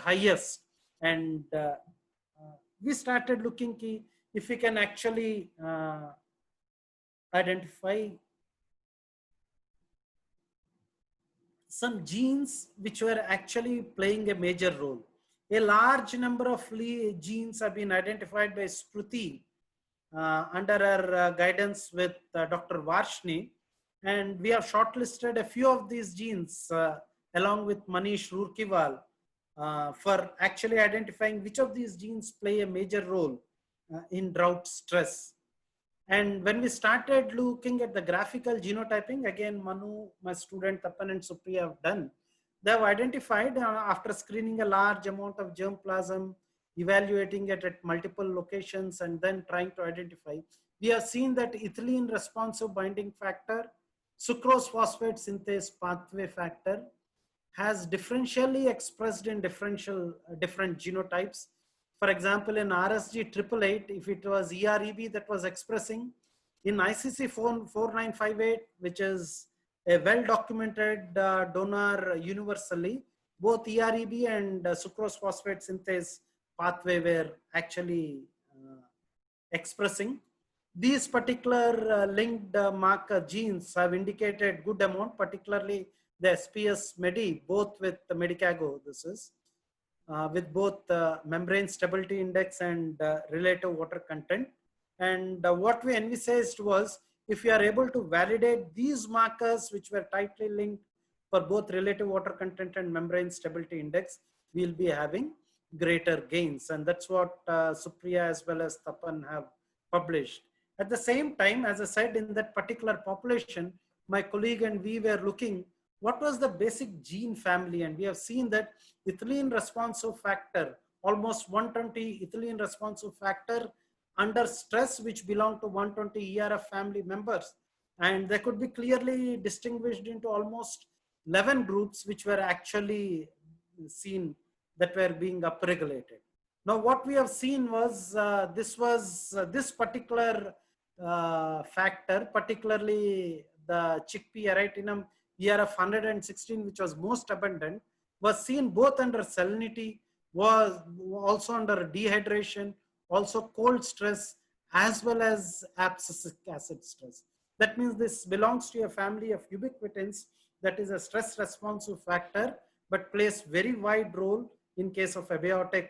highest. And we started looking if we can actually identify some genes which were actually playing a major role. A large number of genes have been identified by Spruti under her guidance with Dr. Varshni, and we have shortlisted a few of these genes along with Manish Rurkiwal for actually identifying which of these genes play a major role in drought stress. And when we started looking at the graphical genotyping, again, Manu, my student, Tapan and Supriya have done, they have identified after screening a large amount of germplasm, evaluating it at multiple locations, and then trying to identify, we have seen that ethylene responsive binding factor, sucrose phosphate synthase pathway factor has differentially expressed in different genotypes. For example, in RSG 888, if it was EREB that was expressing, in ICC 4958, which is a well-documented donor universally, both EREB and sucrose phosphate synthase pathway were actually expressing. These particular linked marker genes have indicated good amount, particularly the SPS MEDI, both with the Medicago, this is, with both membrane stability index and relative water content. And what we envisaged was, if we are able to validate these markers, which were tightly linked for both relative water content and membrane stability index, we'll be having greater gains. And that's what Supriya as well as Tapan have published. At the same time, as I said, in that particular population, my colleague and we were looking what was the basic gene family, and we have seen that ethylene responsive factor, almost 120 ethylene responsive factor under stress, which belong to 120 ERF family members, and they could be clearly distinguished into almost 11 groups which were actually seen that were being upregulated. Now what we have seen was this particular factor, particularly the chickpea Aratinum ERF 116, which was most abundant, was seen both under salinity, was also under dehydration, also cold stress, as well as abscisic acid stress. That means this belongs to a family of ubiquitins that is a stress responsive factor, but plays very wide role in case of abiotic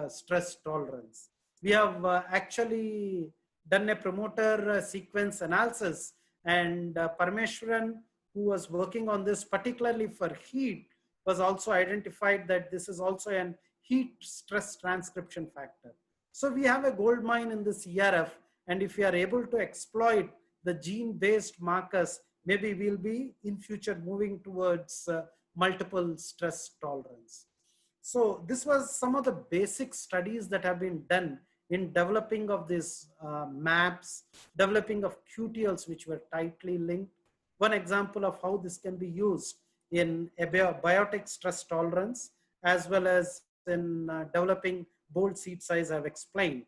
stress tolerance. We have actually done a promoter sequence analysis, and Parameshwaran, who was working on this particularly for heat, was also identified that this is also an heat stress transcription factor. So we have a gold mine in this ERF, and if we are able to exploit the gene-based markers, maybe we'll be in future moving towards multiple stress tolerance. So this was some of the basic studies that have been done in developing of these maps, developing of QTLs which were tightly linked. One example of how this can be used in abiotic stress tolerance, as well as in developing bold seed size I've explained.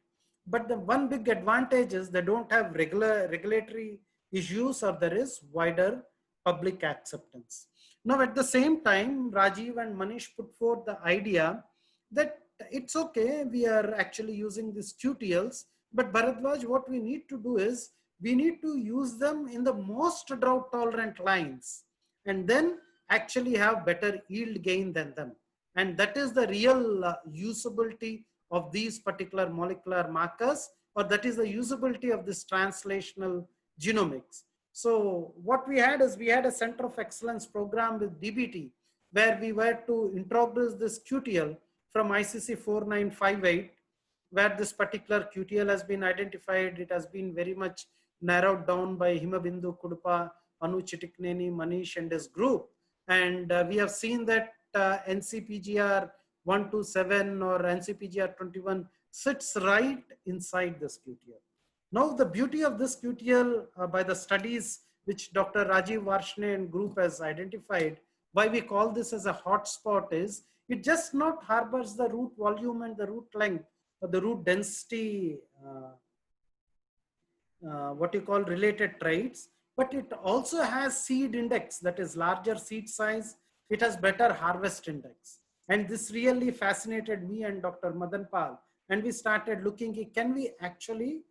But the one big advantage is they don't have regulatory issues, or there is wider public acceptance. Now at the same time, Rajiv and Manish put forth the idea that it's okay, we are actually using these QTLs, but Bharadwaj, what we need to do is, we need to use them in the most drought tolerant lines and then actually have better yield gain than them. And that is the real usability of these particular molecular markers, or that is the usability of this translational genomics. So what we had is, we had a center of excellence program with DBT, where we were to introduce this QTL from ICC 4958, where this particular QTL has been identified. It has been very much narrowed down by Himabindu Kudupa, Anu Chitikneni, Manish and his group. And we have seen that NCPGR 127 or NCPGR 21 sits right inside this QTL. Now the beauty of this QTL by the studies which Dr. Rajiv Varshne and group has identified, why we call this as a hotspot is, it just not harbors the root volume and the root length or the root density, what you call related traits, but it also has seed index, that is larger seed size. It has better harvest index. And this really fascinated me and Dr. Madan Pal. And we started looking, can we actually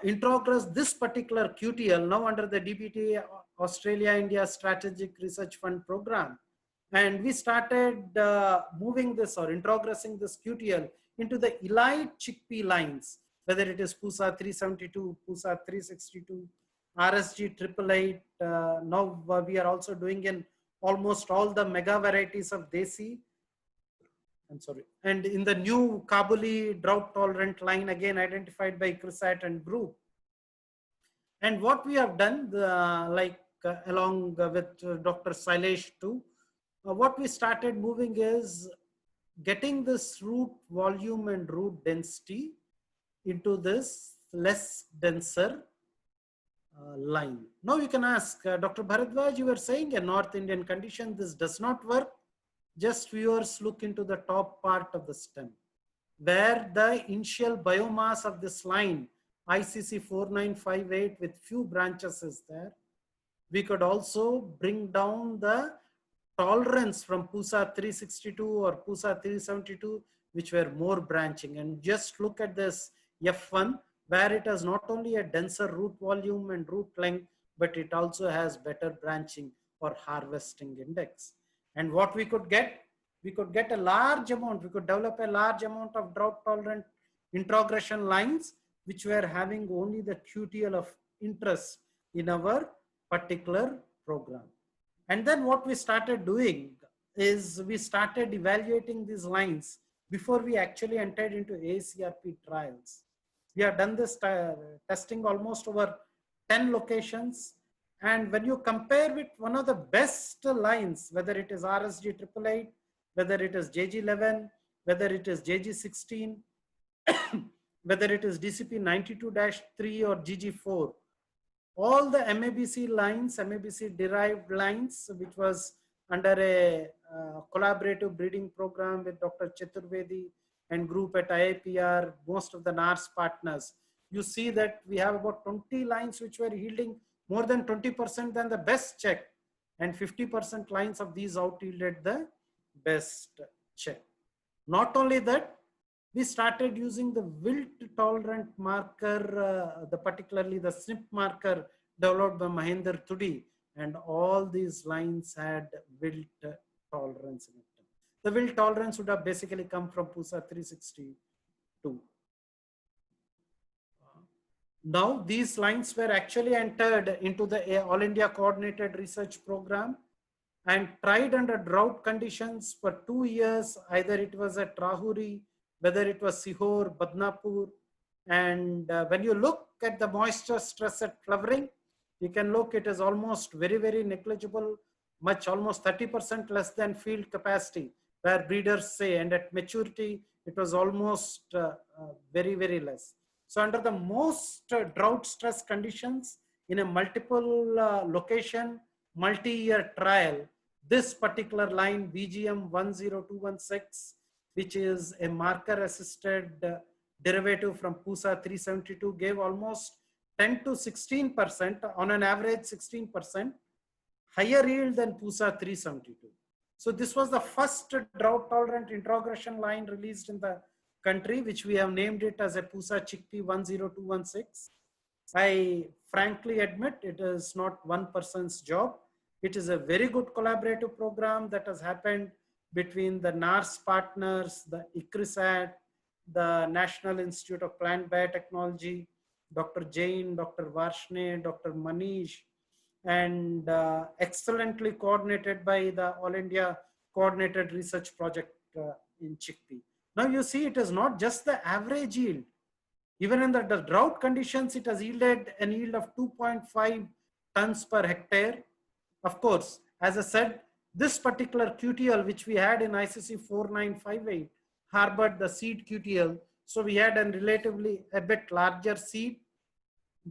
introgress this particular QTL now under the DBT Australia India Strategic Research Fund program. And we started moving this or introgressing this QTL into the elite chickpea lines, whether it is Pusa 372, Pusa 362, RSG 888. Now we are also doing in almost all the mega varieties of Desi. I'm sorry. And in the new Kabuli drought tolerant line, again identified by ICRISAT and group. And what we have done, along with Dr. Sailesh too, what we started moving is getting this root volume and root density into this less denser line. Now you can ask, Dr. Bharadwaj, you were saying a North Indian condition, this does not work. Just viewers look into the top part of the stem, where the initial biomass of this line, ICC 4958 with few branches is there. We could also bring down the tolerance from Pusa 362 or Pusa 372, which were more branching. And just look at this F1, where it has not only a denser root volume and root length, but it also has better branching or harvesting index. And what we could get a large amount, we could develop a large amount of drought tolerant introgression lines, which were having only the QTL of interest in our particular program. And then what we started doing is we started evaluating these lines before we actually entered into ACRP trials. We have done this testing almost over 10 locations. And when you compare with one of the best lines, whether it is RSG 888, whether it is JG11, whether it is JG16, whether it is DCP 92-3 or GG4, all the MABC lines, MABC derived lines, which was under a collaborative breeding program with Dr. Chaturvedi and group at IIPR, most of the NARS partners, you see that we have about 20 lines which were yielding more than 20% than the best check, and 50% lines of these out yielded the best check. Not only that, we started using the wilt tolerant marker, particularly the SNP marker developed by Mahendra Tudi, and all these lines had wilt tolerance in it. The wilt tolerance would have basically come from Pusa 362. Now these lines were actually entered into the All India Coordinated Research Program and tried under drought conditions for 2 years. Either it was at Rahuri, whether it was Sihor, Badnapur. And when you look at the moisture stress at flowering, you can look, it is almost very, very negligible, almost 30% less than field capacity, where breeders say, and at maturity, it was almost very, very less. So under the most drought stress conditions in a multiple location, multi-year trial, this particular line BGM 10216, which is a marker assisted derivative from Pusa 372, gave almost 10 to 16%, on an average 16%, higher yield than Pusa 372. So this was the first drought tolerant introgression line released in the country, which we have named it as a Pusa chickpea 10216. I frankly admit it is not one person's job. It is a very good collaborative program that has happened between the NARS partners, the ICRISAT, the National Institute of Plant Biotechnology, Dr. Jain, Dr. Varshne, Dr. Manish, and excellently coordinated by the All India Coordinated Research Project in chickpea. Now you see, it is not just the average yield. Even in the drought conditions, it has yielded an yield of 2.5 tons per hectare. Of course, as I said, this particular QTL, which we had in ICC 4958, harbored the seed QTL. So we had a relatively a bit larger seed,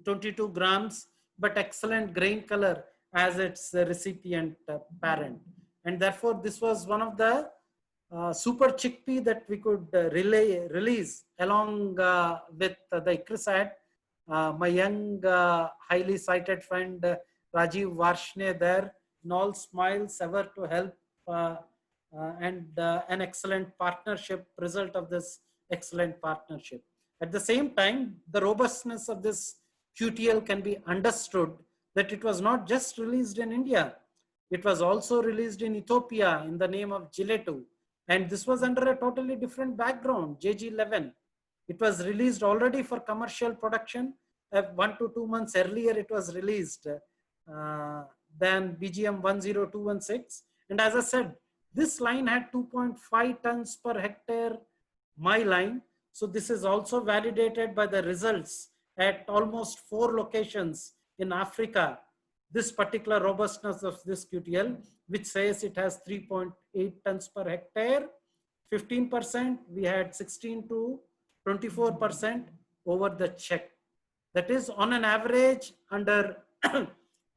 22 grams, but excellent grain color as its recipient parent. And therefore, this was one of the super chickpea that we could release along with the ICRISAT. My young, highly cited friend Rajiv Varshne there, in all smiles ever to help and an excellent partnership, result of this excellent partnership. At the same time, the robustness of this QTL can be understood that it was not just released in India, it was also released in Ethiopia in the name of Giletu. And this was under a totally different background, JG11. It was released already for commercial production. 1 to 2 months earlier, it was released than BGM 10216. And as I said, this line had 2.5 tons per hectare, my line. So this is also validated by the results at almost 4 locations in Africa. This particular robustness of this QTL, which says it has 3.8 tons per hectare, 15%, we had 16 to 24% over the check. That is, on an average, under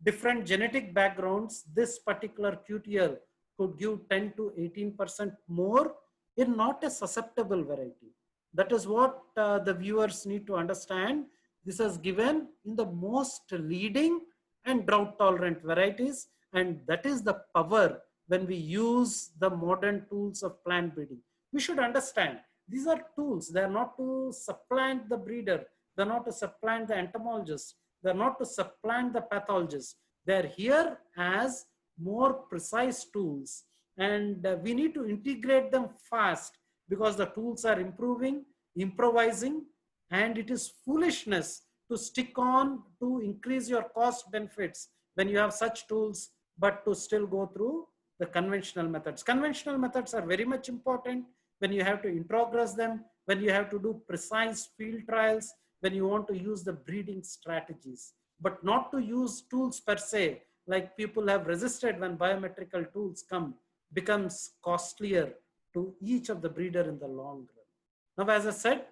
different genetic backgrounds, this particular QTL could give 10 to 18% more in not a susceptible variety. That is what the viewers need to understand. This is given in the most leading and drought tolerant varieties, and that is the power when we use the modern tools of plant breeding. We should understand these are tools. They are not to supplant the breeder. They're not to supplant the entomologist. They're not to supplant the pathologist. They're here as more precise tools, and we need to integrate them fast because the tools are improving, improvising, and it is foolishness to stick on to increase your cost benefits when you have such tools, but to still go through the conventional methods. Conventional methods are very much important when you have to introgress them, when you have to do precise field trials, when you want to use the breeding strategies, but not to use tools per se, like people have resisted when biometrical tools come, becomes costlier to each of the breeder in the long run. Now, as I said,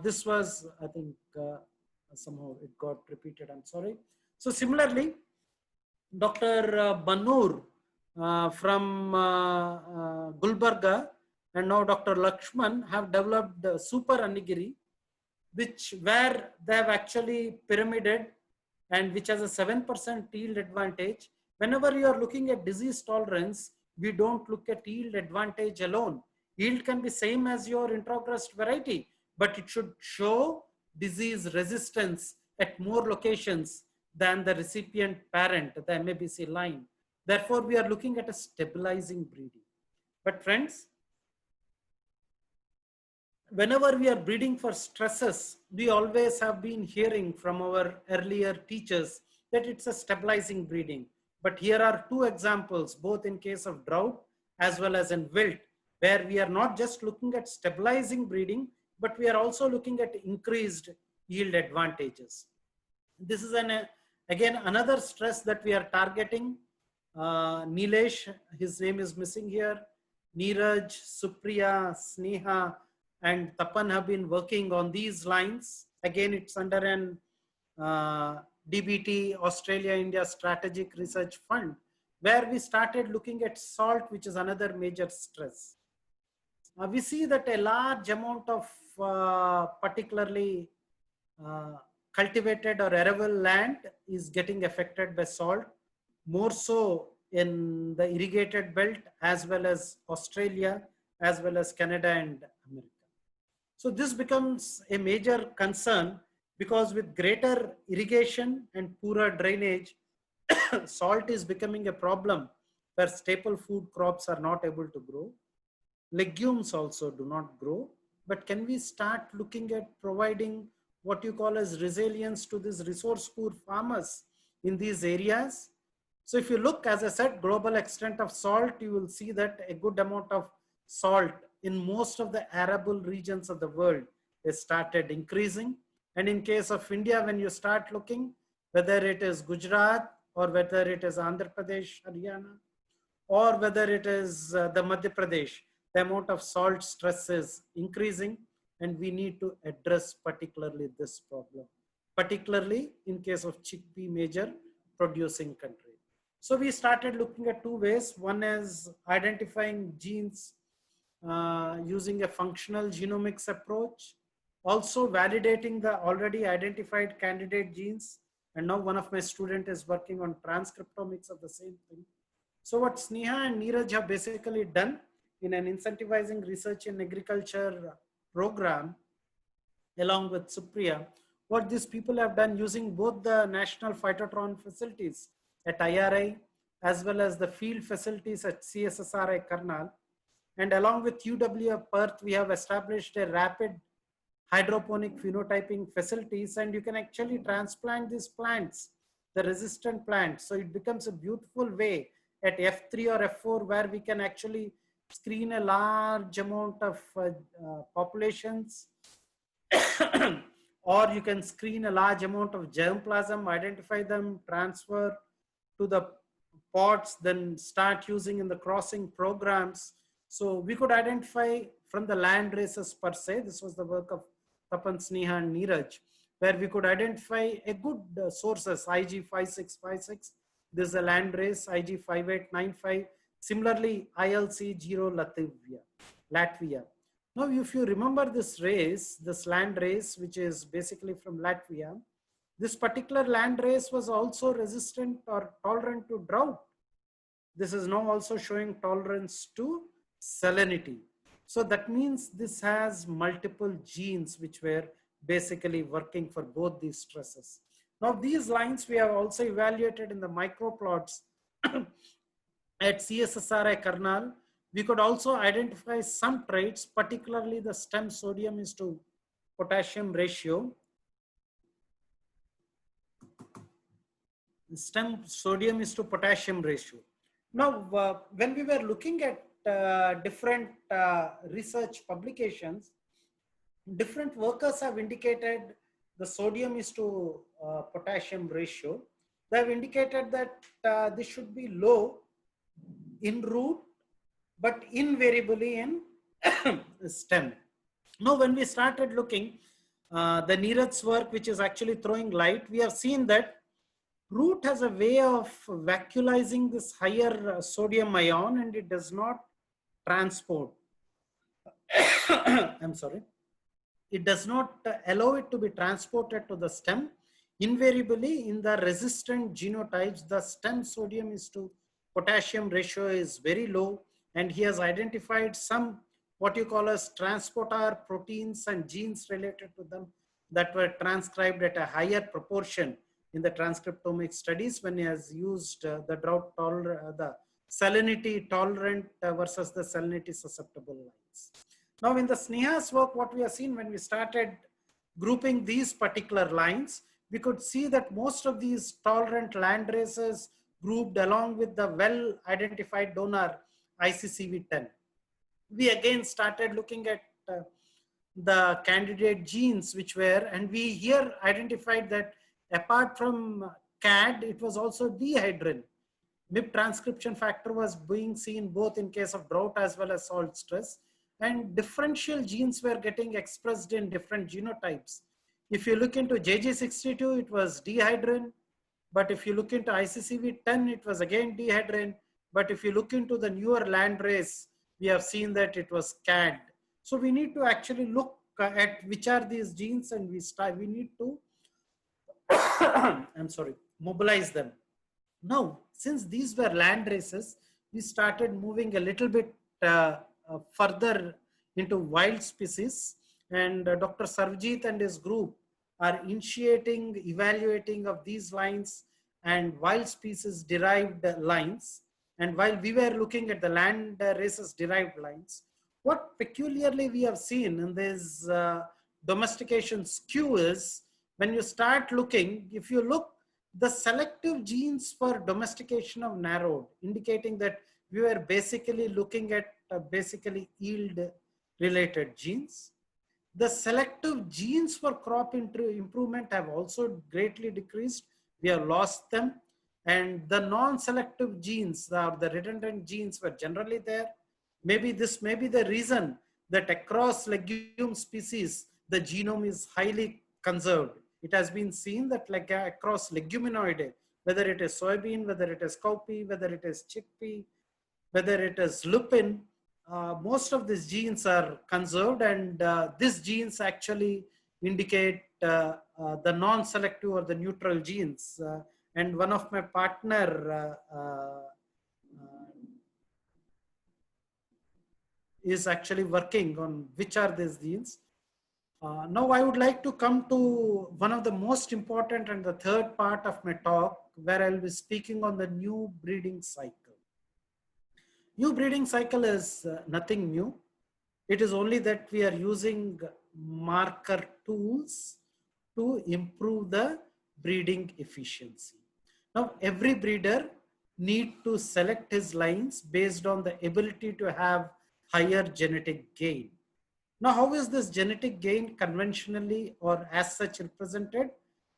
this was, I think, somehow it got repeated, I'm sorry. So similarly, Dr. Banur from Gulbarga and now Dr. Lakshman have developed Super Anigiri, where they have actually pyramided and which has a 7% yield advantage. Whenever you are looking at disease tolerance, we don't look at yield advantage alone. Yield can be same as your introgressed variety, but it should show disease resistance at more locations than the recipient parent, the MABC line. Therefore, we are looking at a stabilizing breeding. But friends, whenever we are breeding for stresses, we always have been hearing from our earlier teachers that it's a stabilizing breeding. But here are two examples, both in case of drought as well as in wilt, where we are not just looking at stabilizing breeding, but we are also looking at increased yield advantages. This is again another stress that we are targeting. Nilesh, his name is missing here. Neeraj, Supriya, Sneha, and Tapan have been working on these lines. Again, it's under an DBT, Australia India Strategic Research Fund, where we started looking at salt, which is another major stress. We see that a large amount of particularly cultivated or arable land is getting affected by salt, more so in the irrigated belt as well as Australia, as well as Canada and America. So this becomes a major concern because with greater irrigation and poorer drainage, salt is becoming a problem where staple food crops are not able to grow. Legumes also do not grow. But can we start looking at providing what you call as resilience to these resource poor farmers in these areas? So if you look, as I said, global extent of salt, you will see that a good amount of salt in most of the arable regions of the world has started increasing. And in case of India, when you start looking, whether it is Gujarat or whether it is Andhra Pradesh, Haryana, or whether it is the Madhya Pradesh, the amount of salt stress is increasing, and we need to address particularly this problem, particularly in case of chickpea major producing country. So we started looking at two ways. One is identifying genes using a functional genomics approach, also validating the already identified candidate genes. And now one of my students is working on transcriptomics of the same thing. So what Sneha and Neeraj have basically done, in an incentivizing research in agriculture program along with Supriya. What these people have done using both the national phytotron facilities at IRI as well as the field facilities at CSSRI Karnal, and along with UW of Perth, we have established a rapid hydroponic phenotyping facilities, and you can actually transplant these plants, the resistant plants. So it becomes a beautiful way at F3 or F4 where we can actually screen a large amount of populations or you can screen a large amount of germplasm, identify them, transfer to the pots, then start using in the crossing programs. So we could identify from the land races per se. This was the work of Tapan, Sneha and Neeraj, where we could identify a good sources, IG 5656. This is a land race, IG 5895. Similarly, ILC 0 Latvia. Now, if you remember this race, this land race, which is basically from Latvia, this particular land race was also resistant or tolerant to drought. This is now also showing tolerance to salinity. So that means this has multiple genes which were basically working for both these stresses. Now these lines we have also evaluated in the microplots at CSSRI Karnal. We could also identify some traits, particularly the stem sodium is to potassium ratio. Stem sodium is to potassium ratio. Now, when we were looking at different research publications, different workers have indicated the sodium is to potassium ratio. They have indicated that this should be low in root, but invariably in stem. Now, when we started looking the Neeraj's work, which is actually throwing light, we have seen that root has a way of vacuolizing this higher sodium ion and it does not transport. I'm sorry. It does not allow it to be transported to the stem. Invariably, in the resistant genotypes, the stem sodium is to potassium ratio is very low, and he has identified some what you call as transporter proteins and genes related to them that were transcribed at a higher proportion in the transcriptomic studies when he has used the drought tolerant, the salinity tolerant versus the salinity susceptible lines. Now in the Sneha's work, what we have seen when we started grouping these particular lines, we could see that most of these tolerant land races grouped along with the well identified donor ICCV10. We again started looking at the candidate genes which were, and we here identified that apart from CAD, it was also dehydrin. MIP transcription factor was being seen both in case of drought as well as salt stress, and differential genes were getting expressed in different genotypes. If you look into JG62, it was dehydrin, but if you look into ICCV10, it was again dehydrin, but if you look into the newer land race, we have seen that it was CAD. So we need to actually look at which are these genes and we need to I'm sorry, mobilize them. Now, since these were land races, we started moving a little bit further into wild species, and Dr. Sarvjit and his group are initiating evaluating of these lines and wild species derived lines. And while we were looking at the land races derived lines, what peculiarly we have seen in this domestication skew is when you start looking, if you look, the selective genes for domestication have narrowed, indicating that we were basically looking at basically yield related genes. The selective genes for crop improvement have also greatly decreased. We have lost them. And the non-selective genes, the redundant genes were generally there. Maybe this may be the reason that across legume species, the genome is highly conserved. It has been seen that like across leguminoid, whether it is soybean, whether it is cowpea, whether it is chickpea, whether it is lupin, most of these genes are conserved, and these genes actually indicate the non-selective or the neutral genes. And one of my partner, is actually working on which are these genes. Now I would like to come to one of the most important and the third part of my talk, where I'll be speaking on the new breeding cycle. New breeding cycle is nothing new. It is only that we are using marker tools to improve the breeding efficiency. Now, every breeder need to select his lines based on the ability to have higher genetic gain. Now, how is this genetic gain conventionally or as such represented?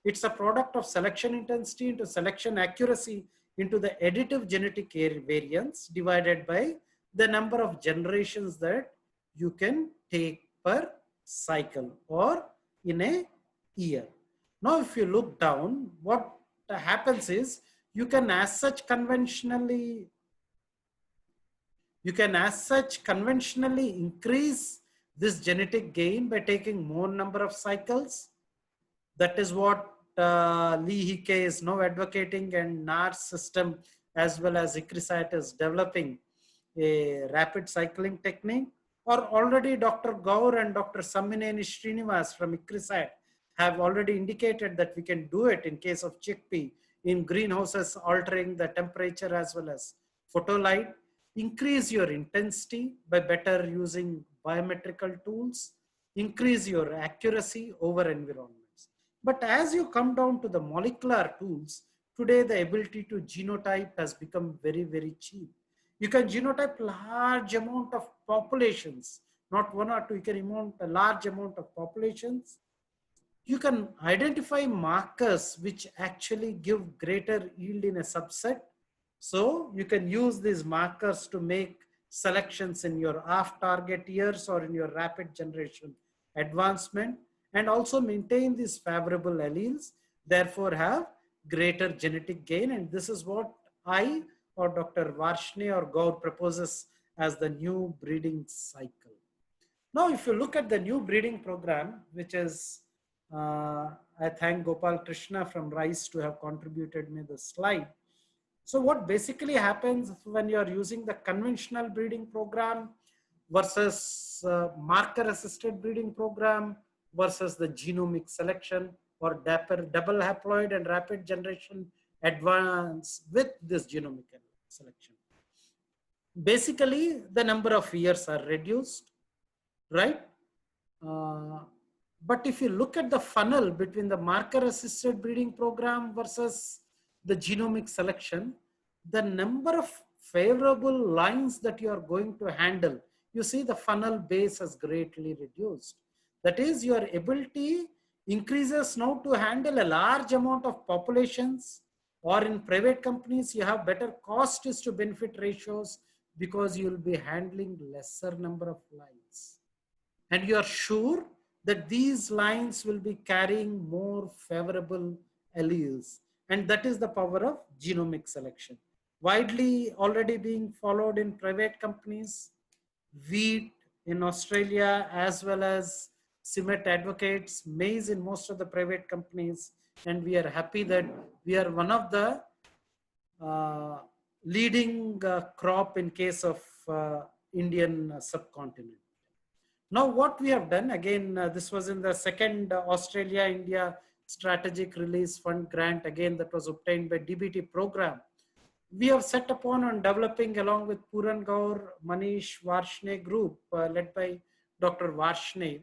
It's a product of selection intensity into selection accuracy into the additive genetic variance divided by the number of generations that you can take per cycle or in a year. Now, if you look down, what happens is you can as such conventionally increase this genetic gain by taking more number of cycles. That is what Lee Hike is now advocating, and NARS system as well as ICRISAT is developing a rapid cycling technique. Or already Dr. Gaur and Dr. Sammineni Srinivas from ICRISAT have already indicated that we can do it in case of chickpea in greenhouses, altering the temperature as well as photolight. Increase your intensity by better using biometrical tools, increase your accuracy over environments. But as you come down to the molecular tools, today the ability to genotype has become very, very cheap. You can genotype large amount of populations, not one or two, you can amount a large amount of populations. You can identify markers which actually give greater yield in a subset. So you can use these markers to make selections in your off-target years or in your rapid generation advancement, and also maintain these favorable alleles, therefore have greater genetic gain. And this is what I or Dr. Varshney or Gaur proposes as the new breeding cycle. Now, if you look at the new breeding program, which is, I thank Gopal Krishna from RISE to have contributed me the slide. So what basically happens when you are using the conventional breeding program versus marker assisted breeding program versus the genomic selection or double haploid and rapid generation advance with this genomic selection. Basically, the number of years are reduced, right? But if you look at the funnel between the marker assisted breeding program versus the genomic selection, the number of favorable lines that you are going to handle, you see the funnel base has greatly reduced. That is, your ability increases now to handle a large amount of populations, or in private companies, you have better cost is to benefit ratios because you will be handling lesser number of lines. And you are sure that these lines will be carrying more favorable alleles. And that is the power of genomic selection. Widely already being followed in private companies, wheat in Australia, as well as CIMET advocates maize in most of the private companies. And we are happy that we are one of the leading crop in case of Indian subcontinent. Now, what we have done, again, this was in the second Australia-India Strategic Release Fund grant, again, that was obtained by DBT program. We have set upon on developing along with Puran Gaur, Manish Varshney group, led by Dr. Varshney,